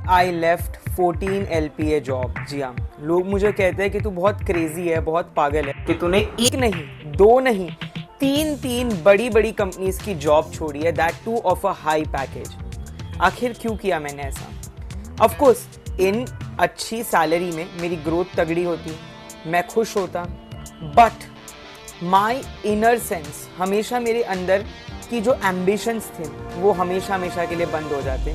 आई left 14 LPA job. जी हाँ, लोग मुझे कहते हैं कि तू बहुत क्रेजी है, बहुत पागल है कि तूने एक नहीं, दो नहीं, तीन बड़ी बड़ी कंपनीज की जॉब छोड़ी है, that two of a high package. आखिर क्यों किया मैंने ऐसा? ऑफ कोर्स इन अच्छी सैलरी में मेरी ग्रोथ तगड़ी होती, मैं खुश होता, बट माई इनर सेंस, हमेशा मेरे अंदर की जो एम्बिशंस थे वो हमेशा हमेशा के लिए बंद हो जाते।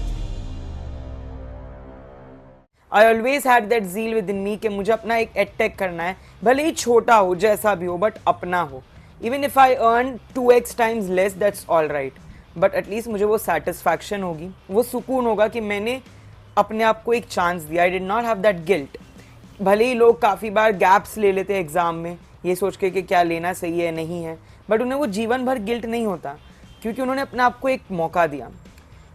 I always had that zeal within me कि मुझे अपना एक एडटेक करना है, भले ही छोटा हो, जैसा भी हो, बट अपना हो। Even if I earn 2x times less, that's all right, but at least मुझे वो सेटिस्फैक्शन होगी, वो सुकून होगा कि मैंने अपने आप को एक चांस दिया। I did not have that guilt. भले ही लोग काफ़ी बार गैप्स ले लेते हैं एग्ज़ाम में, ये सोच के कि क्या लेना सही है नहीं है, बट उन्हें वो जीवन भर गिल्ट नहीं होता, क्योंकि उन्होंने अपने आप को एक मौका दिया।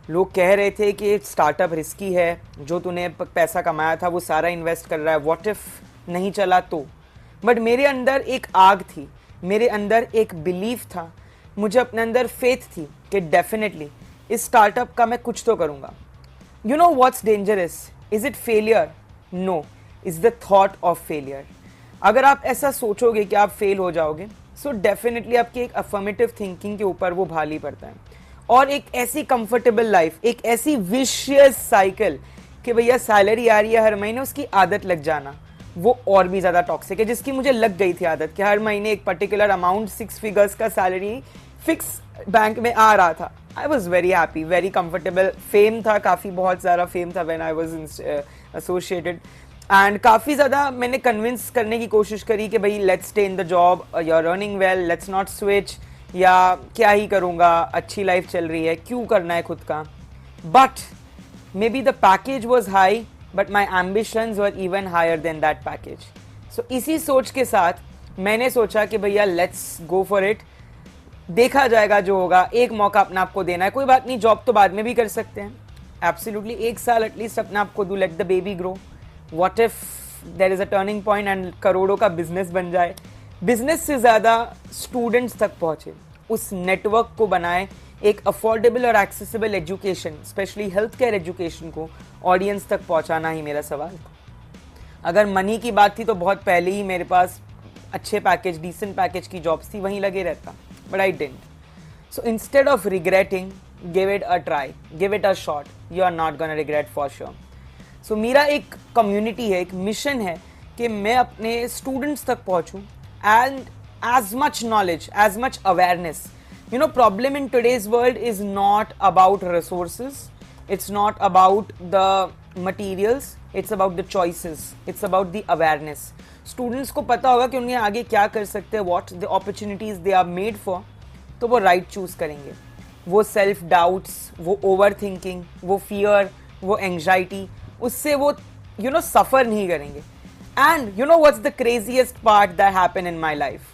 लोग कह रहे थे कि स्टार्टअप रिस्की है, जो तूने पैसा कमाया था वो सारा इन्वेस्ट कर रहा है, व्हाट इफ नहीं चला तो? बट मेरे अंदर एक आग थी, मेरे अंदर एक बिलीफ था, मुझे अपने अंदर फेथ थी कि डेफिनेटली इस स्टार्टअप का मैं कुछ तो करूँगा। You know what's dangerous? Is it failure? No, is the thought of failure. अगर आप ऐसा सोचोगे कि आप फेल हो जाओगे, सो डेफिनेटली आपकी एक अफर्मेटिव थिंकिंग के ऊपर वो भारी पड़ता है, और एक ऐसी कंफर्टेबल लाइफ, एक ऐसी विशियस साइकिल कि भैया सैलरी आ रही है हर महीने, उसकी आदत लग जाना, वो और भी ज़्यादा टॉक्सिक है, जिसकी मुझे लग गई थी आदत कि हर महीने एक पर्टिकुलर अमाउंट 6 फिगर्स का सैलरी फिक्स बैंक में आ रहा था। I was very happy, very comfortable. Fame था, काफ़ी बहुत सारा फेम था when I was associated, and काफ़ी ज़्यादा मैंने कन्विंस करने की कोशिश करी कि भाई let's stay in the job, you are earning well, let's not switch, या क्या ही करूँगा, अच्छी लाइफ चल रही है, क्यों करना है खुद का। But maybe the package was high, but my ambitions were even higher than that package. So इसी सोच के साथ मैंने सोचा कि भैया लेट्स गो फॉर इट, देखा जाएगा जो होगा, एक मौका अपने आप को देना है, कोई बात नहीं, जॉब तो बाद में भी कर सकते हैं, एब्सोल्युटली, 1 साल एटलीस्ट अपने आप को दो, let the baby grow. What if there is a turning point and करोड़ों का बिजनेस बन जाए, बिजनेस से ज़्यादा स्टूडेंट्स तक पहुँचे, उस नेटवर्क को बनाए, एक अफोर्डेबल और accessible education, specially health care education को ऑडियंस तक पहुँचाना ही मेरा सवाल था। अगर मनी की बात थी तो बहुत पहले ही मेरे पास अच्छे पैकेज, डिसेंट पैकेज की जॉब्स थी, वहीं लगे रहता, but I didn't. So instead of regretting, give it a try, give it a shot, you are not gonna regret for sure. So मेरा एक कम्युनिटी है, एक मिशन है कि मैं अपने स्टूडेंट्स तक पहुँचूँ, and as much knowledge, as much awareness. You know, problem in today's world is not about resources, it's not about the materials, it's about the choices, it's about the awareness. Students को पता होगा कि उन्हें आगे क्या कर सकते हैं, what the opportunities they are made for, तो वो right choose करेंगे। वो self doubts, वो overthinking, वो fear, वो anxiety, उससे वो suffer नहीं करेंगे। And you know what's the craziest part that happened in my life?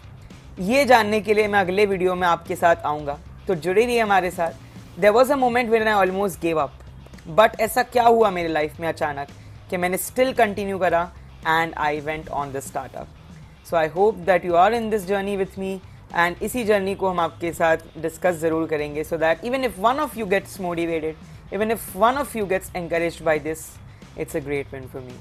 ये जानने के लिए मैं अगले वीडियो में आपके साथ आऊँगा, तो जुड़े रहिए हमारे साथ। There was a moment when I almost gave up, but ऐसा क्या हुआ मेरे लाइफ में अचानक कि मैंने still continue करा and I went on the startup. So I hope that you are in this journey with me, and इसी जर्नी को हम आपके साथ डिस्कस ज़रूर करेंगे, so that even if one of you gets motivated, even if one of you gets encouraged by this, it's a great win for me.